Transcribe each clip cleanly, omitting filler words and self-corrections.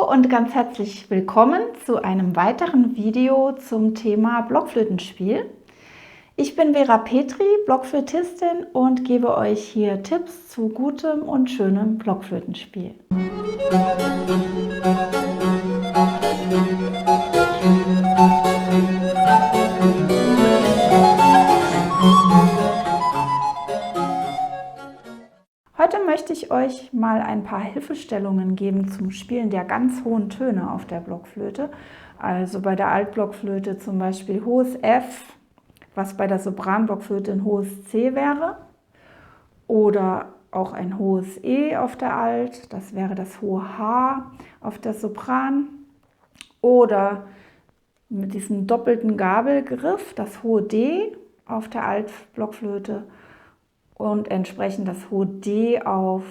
und ganz herzlich willkommen zu einem weiteren Video zum Thema Blockflötenspiel. Ich bin Vera Petri, Blockflötistin und gebe euch hier Tipps zu gutem und schönem Blockflötenspiel. Heute möchte ich euch mal ein paar Hilfestellungen geben zum Spielen der ganz hohen Töne auf der Blockflöte. Also bei der Altblockflöte zum Beispiel hohes F, was bei der Sopranblockflöte ein hohes C wäre. Oder auch ein hohes E auf der Alt, das wäre das hohe H auf der Sopran. Oder mit diesem doppelten Gabelgriff das hohe D auf der Altblockflöte. Und entsprechend das hohe D auf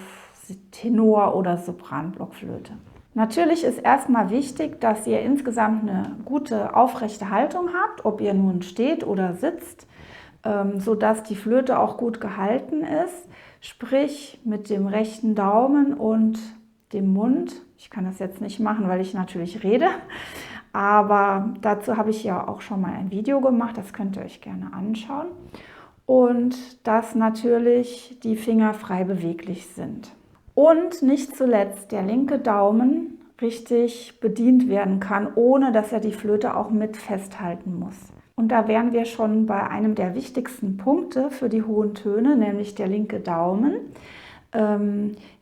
Tenor- oder Sopranblockflöte. Natürlich ist erstmal wichtig, dass ihr insgesamt eine gute aufrechte Haltung habt, ob ihr nun steht oder sitzt, sodass die Flöte auch gut gehalten ist, sprich mit dem rechten Daumen und dem Mund. Ich kann das jetzt nicht machen, weil ich natürlich rede, aber dazu habe ich ja auch schon mal ein Video gemacht, das könnt ihr euch gerne anschauen. Und dass natürlich die Finger frei beweglich sind. Und nicht zuletzt der linke Daumen richtig bedient werden kann, ohne dass er die Flöte auch mit festhalten muss. Und da wären wir schon bei einem der wichtigsten Punkte für die hohen Töne, nämlich der linke Daumen.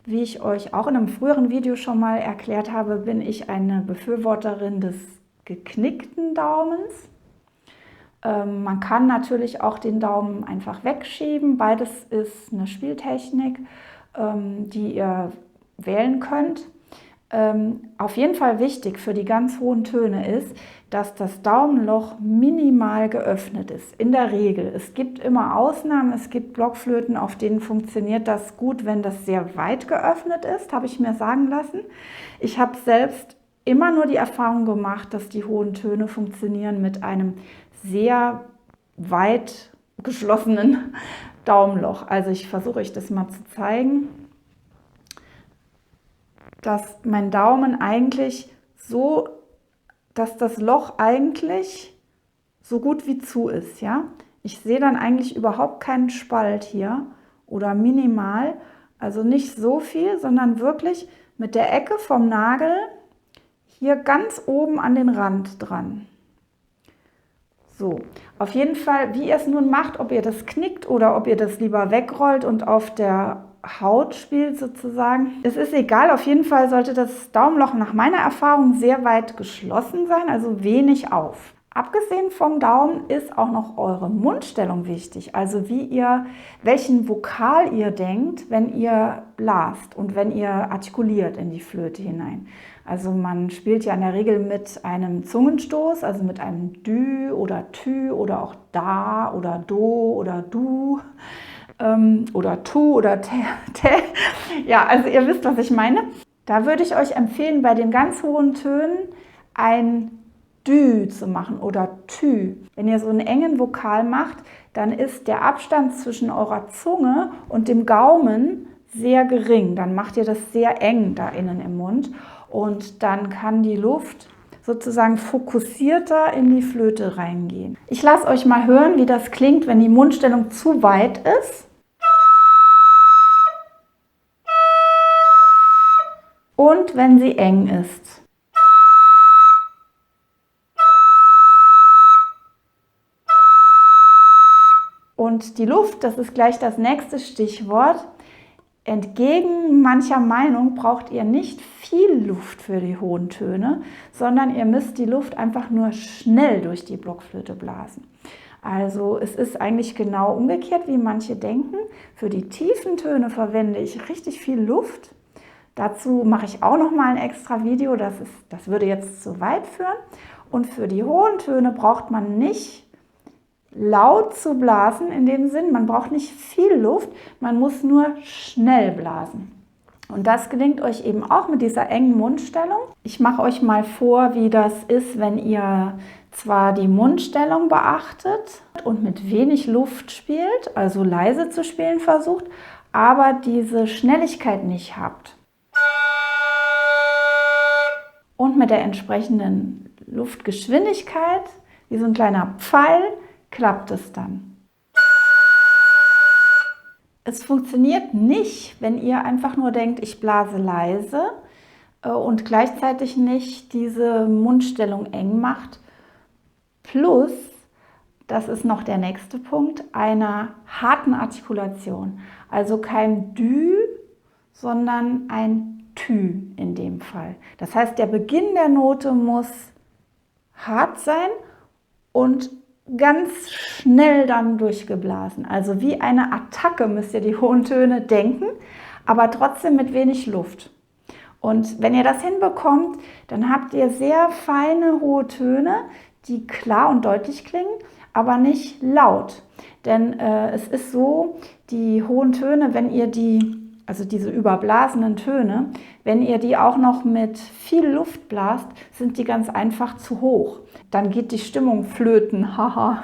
Wie ich euch auch in einem früheren Video schon mal erklärt habe, bin ich eine Befürworterin des geknickten Daumens. Man kann natürlich auch den Daumen einfach wegschieben. Beides ist eine Spieltechnik, die ihr wählen könnt. Auf jeden Fall wichtig für die ganz hohen Töne ist, dass das Daumenloch minimal geöffnet ist. In der Regel. Es gibt immer Ausnahmen. Es gibt Blockflöten, auf denen funktioniert das gut, wenn das sehr weit geöffnet ist, habe ich mir sagen lassen. Ich habe selbst immer nur die Erfahrung gemacht, dass die hohen Töne funktionieren mit einem sehr weit geschlossenen Daumenloch. Also ich versuche euch das mal zu zeigen, dass mein Daumen eigentlich so, dass das Loch eigentlich so gut wie zu ist. Ja? Ich sehe dann eigentlich überhaupt keinen Spalt hier oder minimal, also nicht so viel, sondern wirklich mit der Ecke vom Nagel hier ganz oben an den Rand dran. So, auf jeden Fall, wie ihr es nun macht, ob ihr das knickt oder ob ihr das lieber wegrollt und auf der Haut spielt sozusagen. Es ist egal, auf jeden Fall sollte das Daumenloch nach meiner Erfahrung sehr weit geschlossen sein, also wenig auf. Abgesehen vom Daumen ist auch noch eure Mundstellung wichtig, also welchen Vokal ihr denkt, wenn ihr blast und wenn ihr artikuliert in die Flöte hinein. Also man spielt ja in der Regel mit einem Zungenstoß, also mit einem Dü oder Tü oder auch Da oder Do oder Du oder Tu oder Te. Ja, also ihr wisst, was ich meine. Da würde ich euch empfehlen, bei den ganz hohen Tönen ein Dü zu machen oder Tü. Wenn ihr so einen engen Vokal macht, dann ist der Abstand zwischen eurer Zunge und dem Gaumen sehr gering. Dann macht ihr das sehr eng da innen im Mund und dann kann die Luft sozusagen fokussierter in die Flöte reingehen. Ich lasse euch mal hören, wie das klingt, wenn die Mundstellung zu weit ist. Und wenn sie eng ist. Und die Luft, das ist gleich das nächste Stichwort. Entgegen mancher Meinung braucht ihr nicht viel Luft für die hohen Töne, sondern ihr müsst die Luft einfach nur schnell durch die Blockflöte blasen. Also es ist eigentlich genau umgekehrt, wie manche denken. Für die tiefen Töne verwende ich richtig viel Luft. Dazu mache ich auch noch mal ein extra Video, das würde jetzt zu weit führen. Und für die hohen Töne braucht man nicht laut zu blasen, in dem Sinn, man braucht nicht viel Luft, man muss nur schnell blasen. Und das gelingt euch eben auch mit dieser engen Mundstellung. Ich mache euch mal vor, wie das ist, wenn ihr zwar die Mundstellung beachtet und mit wenig Luft spielt, also leise zu spielen versucht, aber diese Schnelligkeit nicht habt. Und mit der entsprechenden Luftgeschwindigkeit, wie so ein kleiner Pfeil, klappt es dann. Es funktioniert nicht, wenn ihr einfach nur denkt, ich blase leise und gleichzeitig nicht diese Mundstellung eng macht. Plus, das ist noch der nächste Punkt, einer harten Artikulation. Also kein Dü, sondern ein Tü in dem Fall. Das heißt, der Beginn der Note muss hart sein und ganz schnell dann durchgeblasen. Also wie eine Attacke müsst ihr die hohen Töne denken, aber trotzdem mit wenig Luft. Und wenn ihr das hinbekommt, dann habt ihr sehr feine hohe Töne, die klar und deutlich klingen, aber nicht laut. Denn es ist so, die hohen Töne, wenn ihr die, also diese überblasenen Töne, wenn ihr die auch noch mit viel Luft blast, sind die ganz einfach zu hoch. Dann geht die Stimmung flöten, haha.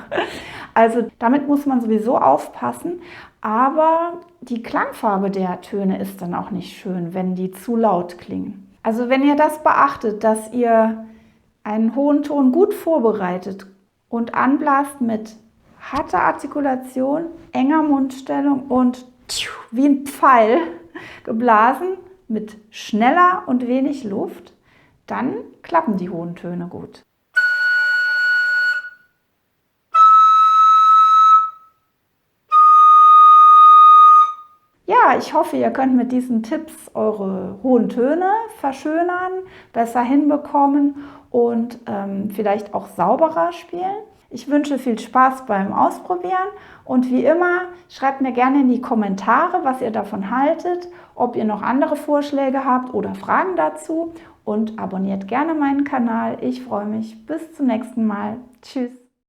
Also damit muss man sowieso aufpassen, aber die Klangfarbe der Töne ist dann auch nicht schön, wenn die zu laut klingen. Also wenn ihr das beachtet, dass ihr einen hohen Ton gut vorbereitet und anblast mit harter Artikulation, enger Mundstellung und wie ein Pfeil geblasen mit schneller und wenig Luft, dann klappen die hohen Töne gut. Ja, ich hoffe, ihr könnt mit diesen Tipps eure hohen Töne verschönern, besser hinbekommen und vielleicht auch sauberer spielen. Ich wünsche viel Spaß beim Ausprobieren und wie immer, schreibt mir gerne in die Kommentare, was ihr davon haltet, ob ihr noch andere Vorschläge habt oder Fragen dazu und abonniert gerne meinen Kanal. Ich freue mich. Bis zum nächsten Mal. Tschüss.